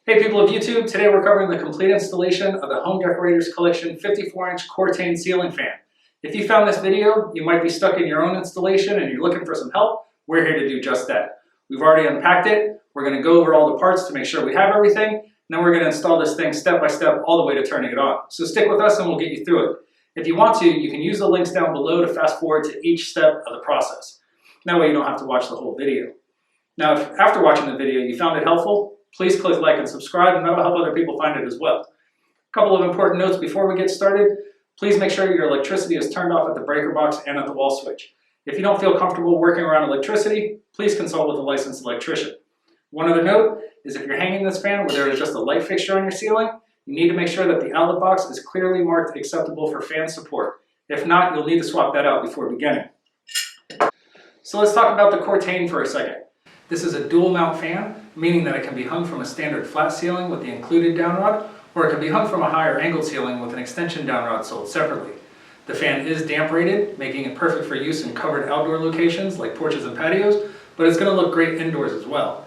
Hey people of YouTube, today we're covering the complete installation of the Home Decorators Collection 54-inch Cortaine ceiling fan. If you found this video, you might be stuck in your own installation and you're looking for some help. We're here to do just that. We've already unpacked it. We're going to go over all the parts to make sure we have everything. And then we're going to install this thing step by step all the way to turning it on. So stick with us and we'll get you through it. If you want to, you can use the links down below to fast forward to each step of the process. That way you don't have to watch the whole video. Now, if after watching the video you found it helpful, please click like and subscribe, and that'll help other people find it as well. A couple of important notes before we get started. Please make sure your electricity is turned off at the breaker box and at the wall switch. If you don't feel comfortable working around electricity, please consult with a licensed electrician. One other note is if you're hanging this fan where there is just a light fixture on your ceiling, you need to make sure that the outlet box is clearly marked acceptable for fan support. If not, you'll need to swap that out before beginning. So let's talk about the Cortaine for a second. This is a dual mount fan, meaning that it can be hung from a standard flat ceiling with the included downrod, or it can be hung from a higher angled ceiling with an extension downrod sold separately. The fan is damp rated, making it perfect for use in covered outdoor locations like porches and patios, but it's going to look great indoors as well.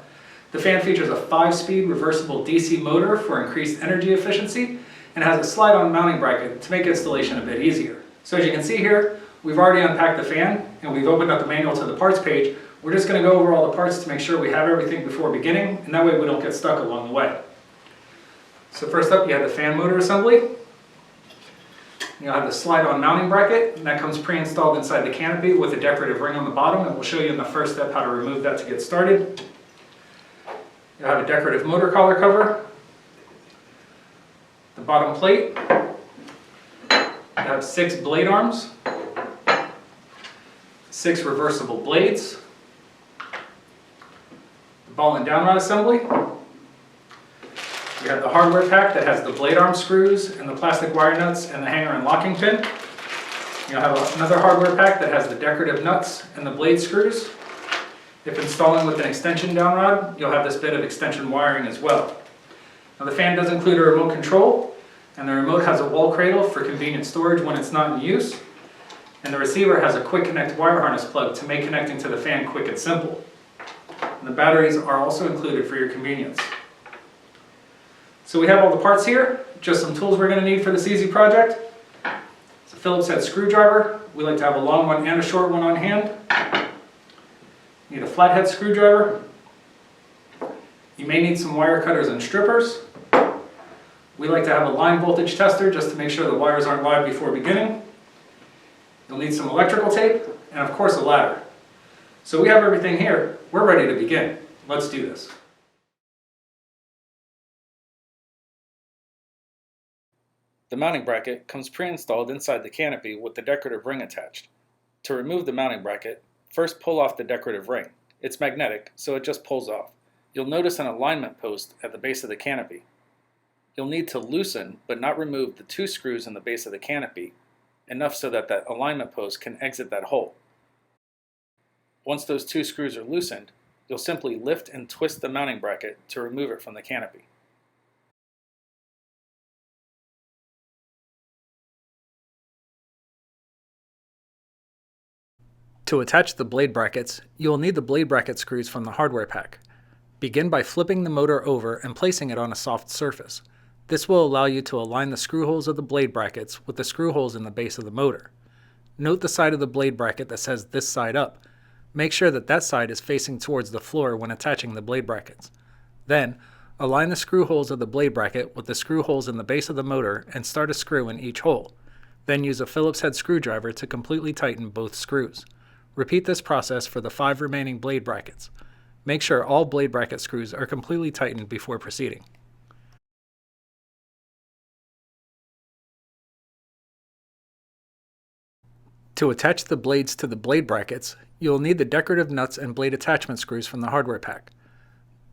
The fan features a 5-speed reversible DC motor for increased energy efficiency and has a slide-on mounting bracket to make installation a bit easier. So as you can see here, we've already unpacked the fan and we've opened up the manual to the parts page. We're just going to go over all the parts to make sure we have everything before beginning, and that way we don't get stuck along the way. So first up, you have the fan motor assembly. You'll have the slide-on mounting bracket, and that comes pre-installed inside the canopy with a decorative ring on the bottom, and we'll show you in the first step how to remove that to get started. You'll have a decorative motor collar cover, the bottom plate. You have 6 blade arms, 6 reversible blades, ball and downrod assembly. You have the hardware pack that has the blade arm screws and the plastic wire nuts and the hanger and locking pin. You'll have another hardware pack that has the decorative nuts and the blade screws. If installing with an extension downrod, you'll have this bit of extension wiring as well. Now the fan does include a remote control, and the remote has a wall cradle for convenient storage when it's not in use. And the receiver has a quick connect wire harness plug to make connecting to the fan quick and simple. And the batteries are also included for your convenience. So we have all the parts here, just some tools we're going to need for this easy project. It's a Phillips head screwdriver. We like to have a long one and a short one on hand. You need a flathead screwdriver. You may need some wire cutters and strippers. We like to have a line voltage tester just to make sure the wires aren't live before beginning. You'll need some electrical tape and of course a ladder. So we have everything here. We're ready to begin. Let's do this. The mounting bracket comes pre-installed inside the canopy with the decorative ring attached. To remove the mounting bracket, first pull off the decorative ring. It's magnetic, so it just pulls off. You'll notice an alignment post at the base of the canopy. You'll need to loosen but not remove the 2 screws in the base of the canopy, enough so that that alignment post can exit that hole. Once those 2 screws are loosened, you'll simply lift and twist the mounting bracket to remove it from the canopy. To attach the blade brackets, you will need the blade bracket screws from the hardware pack. Begin by flipping the motor over and placing it on a soft surface. This will allow you to align the screw holes of the blade brackets with the screw holes in the base of the motor. Note the side of the blade bracket that says "this side up." Make sure that that side is facing towards the floor when attaching the blade brackets. Then, align the screw holes of the blade bracket with the screw holes in the base of the motor and start a screw in each hole. Then use a Phillips head screwdriver to completely tighten both screws. Repeat this process for the 5 remaining blade brackets. Make sure all blade bracket screws are completely tightened before proceeding. To attach the blades to the blade brackets, you will need the decorative nuts and blade attachment screws from the hardware pack.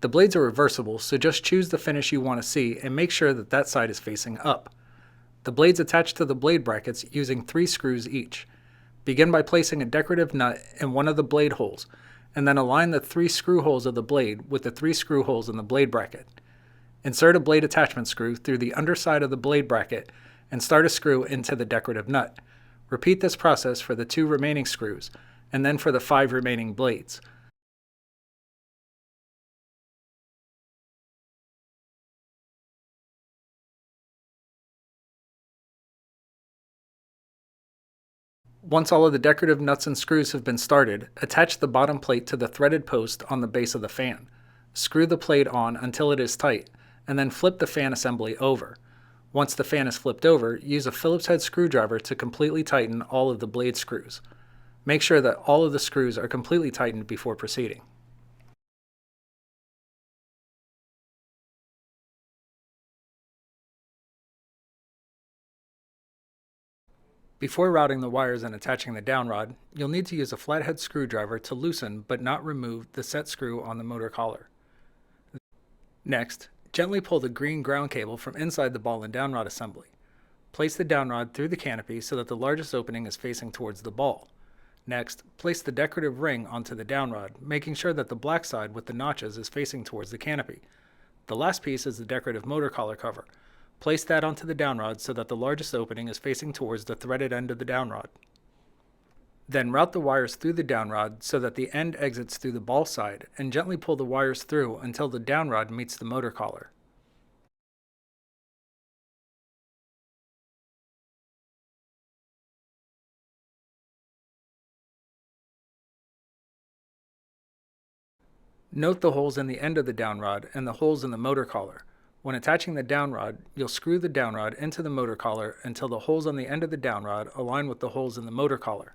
The blades are reversible, so just choose the finish you want to see and make sure that that side is facing up. The blades attach to the blade brackets using 3 screws each. Begin by placing a decorative nut in one of the blade holes, and then align the 3 screw holes of the blade with the 3 screw holes in the blade bracket. Insert a blade attachment screw through the underside of the blade bracket and start a screw into the decorative nut. Repeat this process for the 2 remaining screws, and then for the 5 remaining blades. Once all of the decorative nuts and screws have been started, attach the bottom plate to the threaded post on the base of the fan. Screw the plate on until it is tight, and then flip the fan assembly over. Once the fan is flipped over, use a Phillips head screwdriver to completely tighten all of the blade screws. Make sure that all of the screws are completely tightened before proceeding. Before routing the wires and attaching the downrod, you'll need to use a flathead screwdriver to loosen but not remove the set screw on the motor collar. Next, gently pull the green ground cable from inside the ball and downrod assembly. Place the downrod through the canopy so that the largest opening is facing towards the ball. Next, place the decorative ring onto the downrod, making sure that the black side with the notches is facing towards the canopy. The last piece is the decorative motor collar cover. Place that onto the downrod so that the largest opening is facing towards the threaded end of the downrod. Then route the wires through the downrod so that the end exits through the ball side, and gently pull the wires through until the downrod meets the motor collar. Note the holes in the end of the downrod and the holes in the motor collar. When attaching the downrod, you'll screw the downrod into the motor collar until the holes on the end of the downrod align with the holes in the motor collar.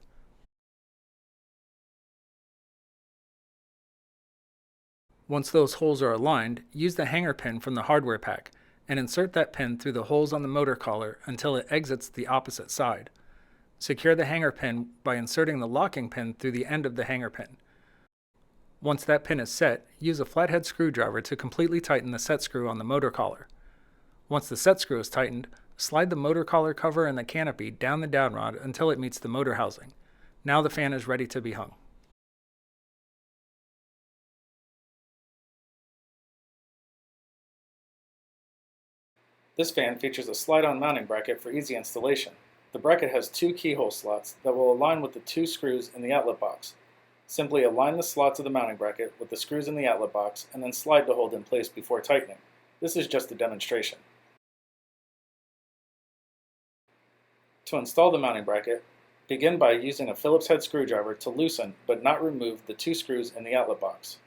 Once those holes are aligned, use the hanger pin from the hardware pack and insert that pin through the holes on the motor collar until it exits the opposite side. Secure the hanger pin by inserting the locking pin through the end of the hanger pin. Once that pin is set, use a flathead screwdriver to completely tighten the set screw on the motor collar. Once the set screw is tightened, slide the motor collar cover and the canopy down the downrod until it meets the motor housing. Now the fan is ready to be hung. This fan features a slide-on mounting bracket for easy installation. The bracket has two keyhole slots that will align with the two screws in the outlet box. Simply align the slots of the mounting bracket with the screws in the outlet box and then slide to hold in place before tightening. This is just a demonstration. To install the mounting bracket, begin by using a Phillips head screwdriver to loosen but not remove the two screws in the outlet box.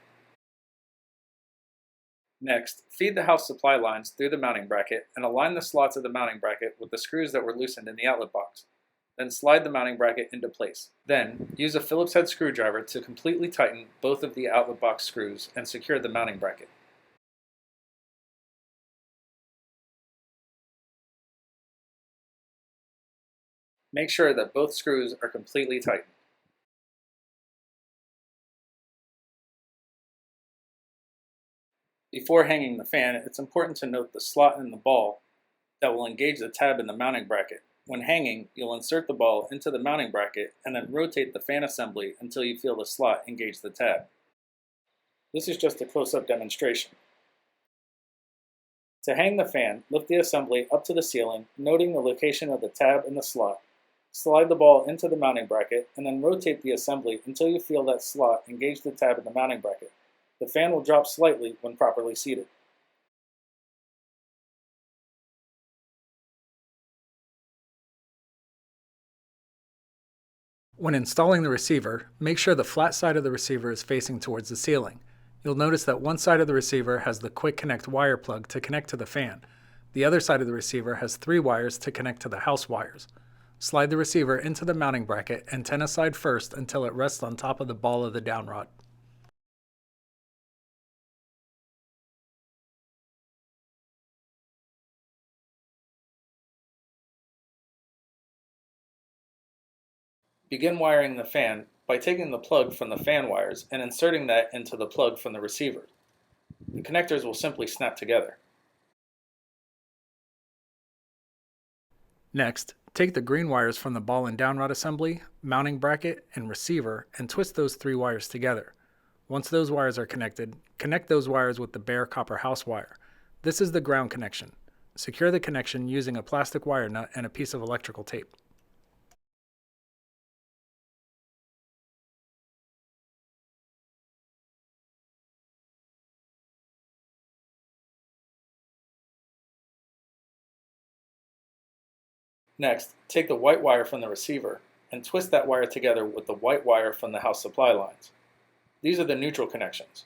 Next, feed the house supply lines through the mounting bracket and align the slots of the mounting bracket with the screws that were loosened in the outlet box. Then slide the mounting bracket into place. Then, use a Phillips head screwdriver to completely tighten both of the outlet box screws and secure the mounting bracket. Make sure that both screws are completely tightened. Before hanging the fan, it's important to note the slot in the ball that will engage the tab in the mounting bracket. When hanging, you'll insert the ball into the mounting bracket and then rotate the fan assembly until you feel the slot engage the tab. This is just a close-up demonstration. To hang the fan, lift the assembly up to the ceiling, noting the location of the tab and the slot. Slide the ball into the mounting bracket and then rotate the assembly until you feel that slot engage the tab in the mounting bracket. The fan will drop slightly when properly seated. When installing the receiver, make sure the flat side of the receiver is facing towards the ceiling. You'll notice that one side of the receiver has the quick connect wire plug to connect to the fan. The other side of the receiver has 3 wires to connect to the house wires. Slide the receiver into the mounting bracket antenna side first until it rests on top of the ball of the downrod. Begin wiring the fan by taking the plug from the fan wires and inserting that into the plug from the receiver. The connectors will simply snap together. Next, take the green wires from the ball and downrod assembly, mounting bracket, and receiver and twist those 3 wires together. Once those wires are connected, connect those wires with the bare copper house wire. This is the ground connection. Secure the connection using a plastic wire nut and a piece of electrical tape. Next, take the white wire from the receiver, and twist that wire together with the white wire from the house supply lines. These are the neutral connections.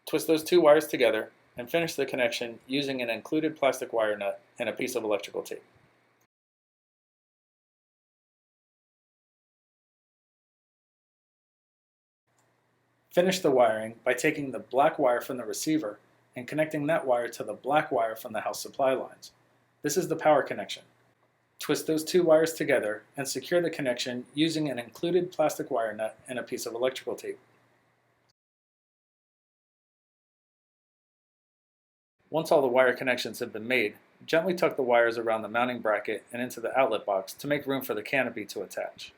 Twist those two wires together and finish the connection using an included plastic wire nut and a piece of electrical tape. Finish the wiring by taking the black wire from the receiver and connecting that wire to the black wire from the house supply lines. This is the power connection. Twist those two wires together and secure the connection using an included plastic wire nut and a piece of electrical tape. Once all the wire connections have been made, gently tuck the wires around the mounting bracket and into the outlet box to make room for the canopy to attach.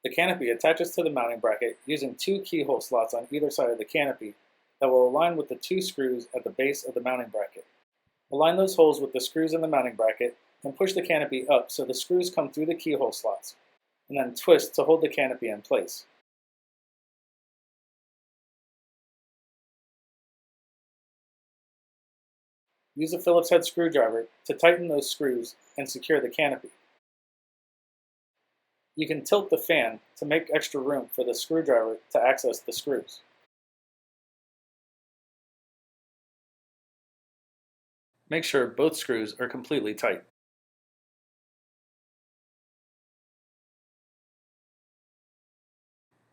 The canopy attaches to the mounting bracket using two keyhole slots on either side of the canopy that will align with the two screws at the base of the mounting bracket. Align those holes with the screws in the mounting bracket and push the canopy up so the screws come through the keyhole slots, and then twist to hold the canopy in place. Use a Phillips head screwdriver to tighten those screws and secure the canopy. You can tilt the fan to make extra room for the screwdriver to access the screws. Make sure both screws are completely tight.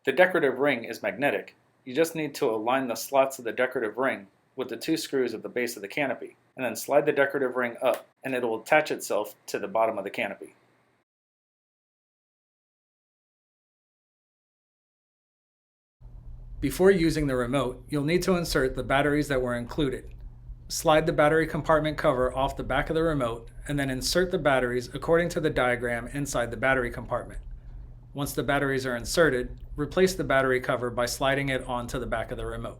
The decorative ring is magnetic. You just need to align the slots of the decorative ring with the two screws at the base of the canopy, and then slide the decorative ring up, and it will attach itself to the bottom of the canopy. Before using the remote, you'll need to insert the batteries that were included. Slide the battery compartment cover off the back of the remote, and then insert the batteries according to the diagram inside the battery compartment. Once the batteries are inserted, replace the battery cover by sliding it onto the back of the remote.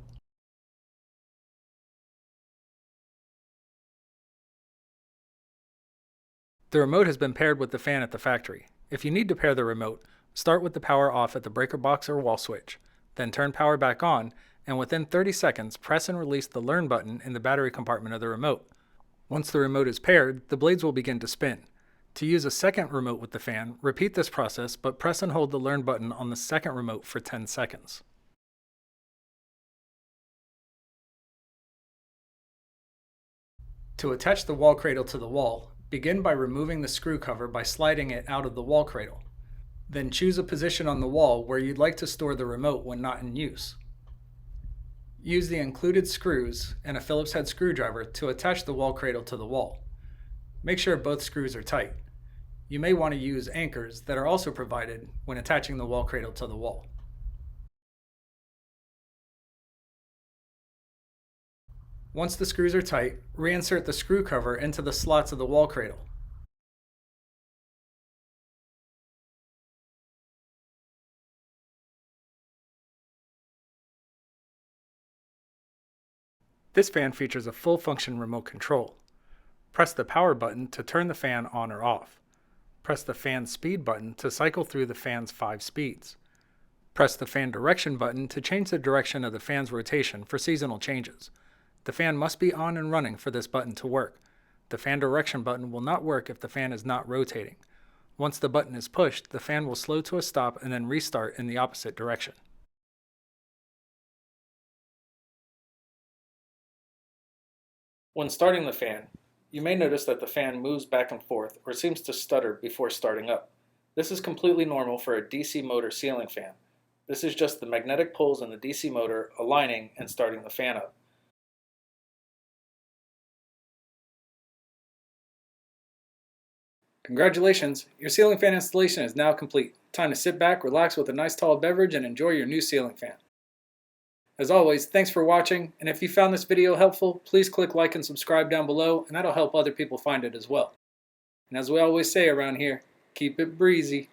The remote has been paired with the fan at the factory. If you need to pair the remote, start with the power off at the breaker box or wall switch, then turn power back on, and within 30 seconds press and release the Learn button in the battery compartment of the remote. Once the remote is paired, the blades will begin to spin. To use a second remote with the fan, repeat this process, but press and hold the Learn button on the second remote for 10 seconds. To attach the wall cradle to the wall, begin by removing the screw cover by sliding it out of the wall cradle. Then choose a position on the wall where you'd like to store the remote when not in use. Use the included screws and a Phillips head screwdriver to attach the wall cradle to the wall. Make sure both screws are tight. You may want to use anchors that are also provided when attaching the wall cradle to the wall. Once the screws are tight, reinsert the screw cover into the slots of the wall cradle. This fan features a full function remote control. Press the power button to turn the fan on or off. Press the fan speed button to cycle through the fan's 5 speeds. Press the fan direction button to change the direction of the fan's rotation for seasonal changes. The fan must be on and running for this button to work. The fan direction button will not work if the fan is not rotating. Once the button is pushed, the fan will slow to a stop and then restart in the opposite direction. When starting the fan, you may notice that the fan moves back and forth or seems to stutter before starting up. This is completely normal for a DC motor ceiling fan. This is just the magnetic poles in the DC motor aligning and starting the fan up. Congratulations, your ceiling fan installation is now complete. Time to sit back, relax with a nice tall beverage, and enjoy your new ceiling fan. As always, thanks for watching, and if you found this video helpful, please click like and subscribe down below, and that'll help other people find it as well. And as we always say around here, keep it breezy.